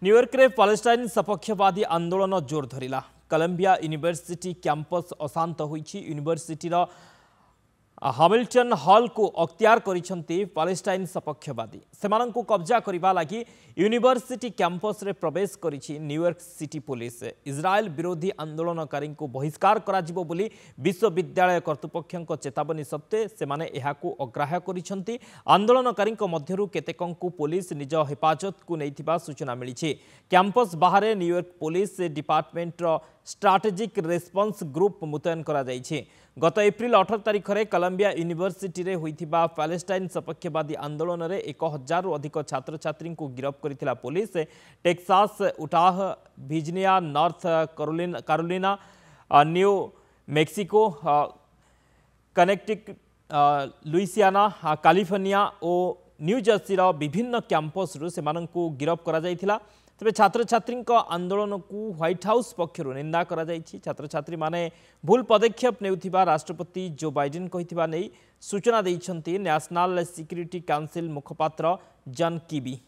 New York रे Palestine सपक्षवादी आंदोलन जोर धरिला। कोलंबिया यूनिवर्सिटी कैंपस अशांत होईछि। यूनिवर्सिटी हैमिल्टन हॉल को अख्तियार करिसंती पैलेस्टाइन सपक्षवादी। सेमानंकु कब्जा करिबा लागि यूनिवर्सिटी कैंपस रे प्रवेश करिछि न्यूयॉर्क सिटी पुलिस। इजराइल विरोधी आंदोलनकारी को बहिष्कार कराजिबो बोली विश्वविद्यालय कर्तृपक्षक चेतावनी सत्ते सेमाने एहाकु अग्राह्य करिसंती। आंदोलनकारी मध्यरु केतेकंकु पुलिस निज हेफाजत को नैथिबा सूचना मिलिछि। कैंपस बाहर New York police department strategic response group मुतयन करा जायछि। गत एप्रिल 18 तारिख में कोलंबिया यूनिवर्सिटी रे होइथिबा पैलेस्टाइन सपक्षवादी आंदोलन रे 1000 रु अधिक छात्र छात्री को गिरफ्त करिथिला police. Texas, Utah, Virginia, North Carolina, New Mexico, Connecticut, Louisiana, California और न्यू जर्सी विभिन्न कैंपस रु सेमानंकु गिरफ्त करा जायथिला। तेज छात्र छात्री आंदोलन को व्हाइट हाउस पक्षर निंदा करा जायछि। छात्र छात्री माने भूल पदक्षेप नेउथिबा राष्ट्रपति जो बाइडेन कहिथिबा नै सूचना दैछंती नेशनल सिक्यूरिटी काउंसिल मुखपात्र जॉन कीबी।